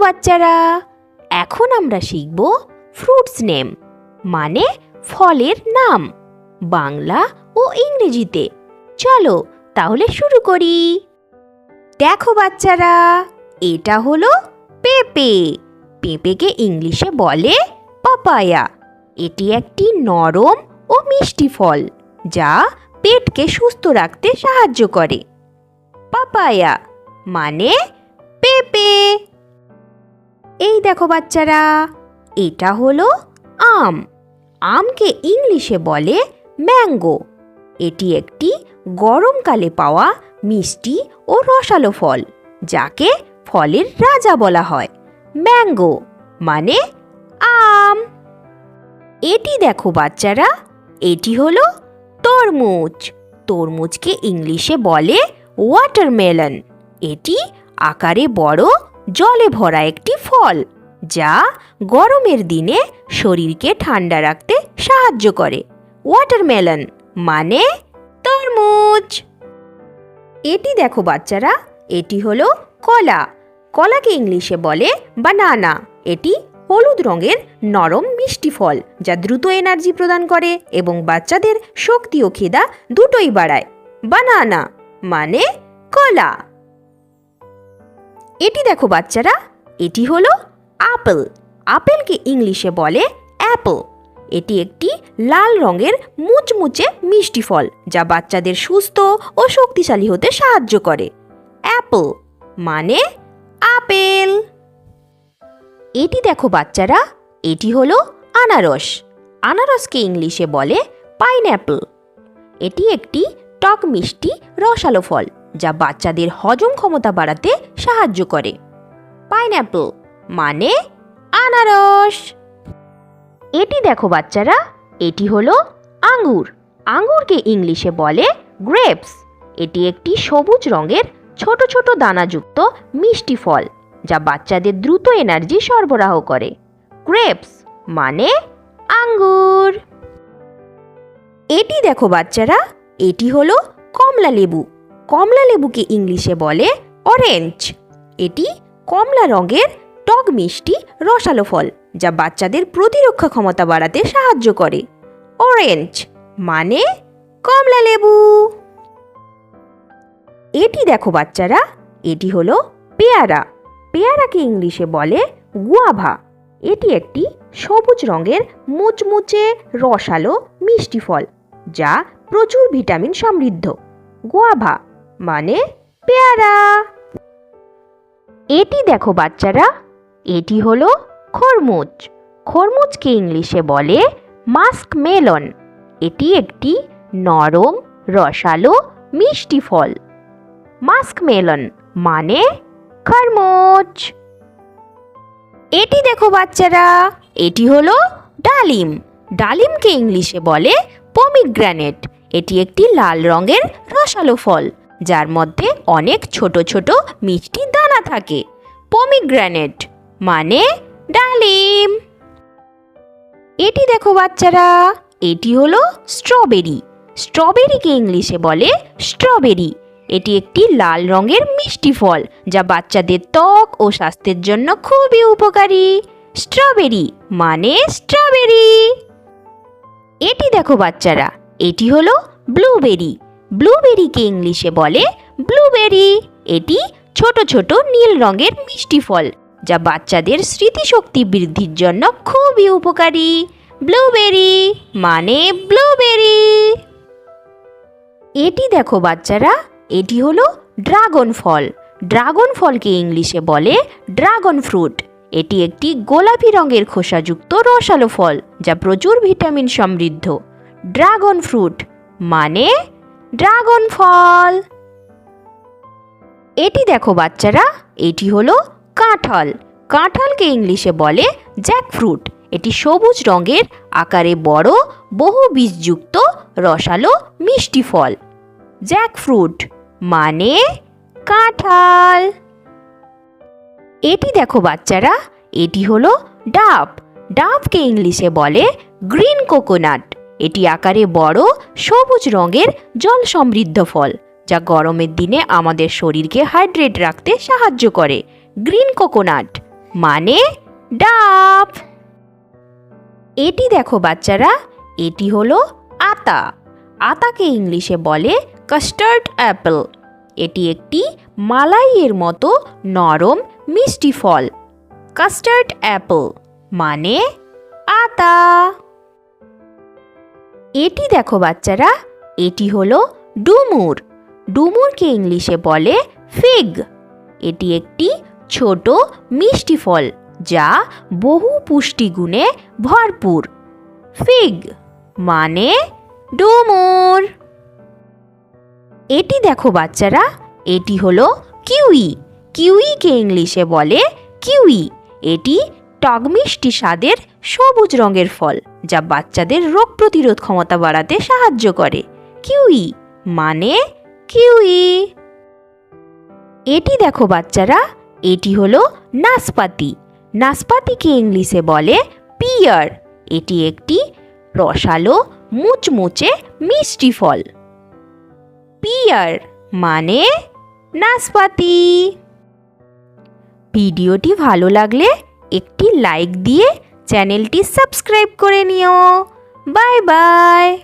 বাচ্চারা, এখন আমরা শিখব ফ্রুটস নেম মানে ফলের নাম, বাংলা ও ইংরেজিতে। চলো তাহলে শুরু করি। দেখো বাচ্চারা, এটা হলো পেঁপে। পেঁপেকে ইংলিশে বলে পাপায়া। এটি একটি নরম ও মিষ্টি ফল যা পেটকে সুস্থ রাখতে সাহায্য করে। পাপায়া মানে পেঁপে। এই দেখো বাচ্চারা, এটা হলো আম। আমকে ইংলিশে বলে ম্যাঙ্গো। এটি একটি গরমকালে পাওয়া মিষ্টি ও রসালো ফল যাকে ফলের রাজা বলা হয়। ম্যাঙ্গো মানে আম। এটি দেখো বাচ্চারা, এটি হলো তরমুজ। তরমুজকে ইংলিশে বলে ওয়াটারমেলন। এটি আকারে বড়, জলে ভরা একটি ফল যা গরমের দিনে শরীরকে ঠান্ডা রাখতে সাহায্য করে। ওয়াটারমেলন মানে তরমুজ। এটি দেখো বাচ্চারা, এটি হলো কলা। কলাকে ইংলিশে বলে বানানা। এটি হলুদ রঙের নরম মিষ্টি ফল যা দ্রুত এনার্জি প্রদান করে এবং বাচ্চাদের শক্তি ও খিদা দুটোই বাড়ায়। বানানা মানে কলা। এটি দেখো বাচ্চারা, এটি হলো আপেল। আপেলকে ইংলিশে বলে অ্যাপল। এটি একটি লাল রঙের মুচমুচে মিষ্টি ফল যা বাচ্চাদের সুস্থ ও শক্তিশালী হতে সাহায্য করে। অ্যাপল মানে আপেল। এটি দেখো বাচ্চারা, এটি হলো আনারস। আনারসকে ইংলিশে বলে পাইনঅ্যাপল। এটি একটি টক মিষ্টি রসালো ফল যা বাচ্চাদের হজম ক্ষমতা বাড়াতে সাহায্য করে। পাইনঅ্যাপল মানে আনারস। এটি দেখো বাচ্চারা, এটি হলো আঙ্গুর। আঙ্গুরকে ইংলিশে বলে গ্রেপস। এটি একটি সবুজ রঙের ছোট ছোট দানাযুক্ত মিষ্টি ফল যা বাচ্চাদের দ্রুত এনার্জি সরবরাহ করে। গ্রেপস মানে আঙ্গুর। এটি দেখো বাচ্চারা, এটি হলো কমলা লেবু। কমলা লেবুকে ইংলিশে বলে অরেঞ্জ। এটি কমলা রঙের টক মিষ্টি রসালো ফল যা বাচ্চাদের প্রতিরক্ষা ক্ষমতা বাড়াতে সাহায্য করে। অরেঞ্জ মানে কমলা লেবু। এটি দেখো বাচ্চারা, এটি হলো পেয়ারা। পেয়ারাকে ইংলিশে বলে গুয়াভা। এটি একটি সবুজ রঙের মুচমুচে রসালো মিষ্টি ফল যা প্রচুর ভিটামিন সমৃদ্ধ। গুয়াভা মানে পেয়ারা। এটি দেখো বাচ্চারা, এটি হলো খরমুজ। খরমুজকে ইংলিশে বলে মাস্কমেলন। এটি একটি নরম রসালো মিষ্টি ফল। মাস্কমেলন মানে খরমুজ। এটি দেখো বাচ্চারা, এটি হলো ডালিম। ডালিমকে ইংলিশে বলে পমিগ্রানেট। এটি একটি লাল রঙের রসালো ফল যার মধ্যে অনেক ছোট ছোট মিষ্টি দানা থাকে। পমিগ্রানেট মানে ডালিম। এটি দেখো বাচ্চারা, এটি হলো স্ট্রবেরি। স্ট্রবেরিকে ইংলিশে বলে স্ট্রবেরি। এটি একটি লাল রঙের মিষ্টি ফল যা বাচ্চাদের ত্বক ও স্বাস্থ্যের জন্য খুবই উপকারী। স্ট্রবেরি মানে স্ট্রবেরি। এটি দেখো বাচ্চারা, এটি হলো ব্লুবেরি। ব্লুবেরিকে ইংলিশে বলে ব্লুবেরি। এটি ছোট ছোট নীল রঙের মিষ্টি ফল যা বাচ্চাদের স্মৃতিশক্তি বৃদ্ধির জন্য খুবই উপকারী। ব্লুবেরি মানে ব্লুবেরি। এটি দেখো বাচ্চারা, এটি হলো ড্রাগন ফল। ড্রাগন ফলকে ইংলিশে বলে ড্রাগন ফ্রুট। এটি একটি গোলাপি রঙের খোসাযুক্ত রসালো ফল যা প্রচুর ভিটামিন সমৃদ্ধ। ড্রাগন ফ্রুট মানে ড্রাগন ফল। এটি দেখো বাচ্চারা, এটি হলো কাঁঠাল। কাঁঠালকে ইংলিশে বলে জ্যাকফ্রুট। এটি সবুজ রঙের আকারে বড় বহু বীজযুক্ত রসালো মিষ্টি ফল। জ্যাকফ্রুট মানে কাঁঠাল। এটি দেখো বাচ্চারা, এটি হলো ডাব। ডাবকে ইংলিশে বলে গ্রিন কোকোনাট। এটি আকারে বড় সবুজ রঙের জল সমৃদ্ধ ফল যা গরমের দিনে আমাদের শরীরকে হাইড্রেট রাখতে সাহায্য করে। গ্রিন কোকোনাট মানে ডাব। এটি দেখো বাচ্চারা, এটি হলো আতা। আতাকে ইংলিশে বলে কাস্টার্ড অ্যাপেল। এটি একটি মালাইয়ের মতো নরম মিষ্টি ফল। কাস্টার্ড অ্যাপেল মানে আতা। এটি দেখো বাচ্চারা, এটি হলো ডুমুর। ডুমুরকে ইংলিশে বলে ফিগ। এটি একটি ছোট মিষ্টি ফল যা বহু পুষ্টিগুণে ভরপুর। ফিগ মানে ডুমুর। এটি দেখো বাচ্চারা, এটি হলো কিউই। কিউইকে ইংলিশে বলে কিউই। এটি টক মিষ্টি স্বাদের সবুজ রঙের ফল যা বাচ্চাদের রোগ প্রতিরোধ ক্ষমতা বাড়াতে সাহায্য করে। কিউই মানে কিউই। এটি দেখো বাচ্চারা, এটি হলো নাশপাতি। নাশপাতিকে ইংলিশে বলে পিয়ার। এটি একটি রসালো মুচমুচে মিষ্টি ফল। পিয়ার মানে নাশপাতি। ভিডিওটি ভালো লাগলে একটি লাইক দিয়ে চ্যানেলটি সাবস্ক্রাইব করে নিও। Bye bye.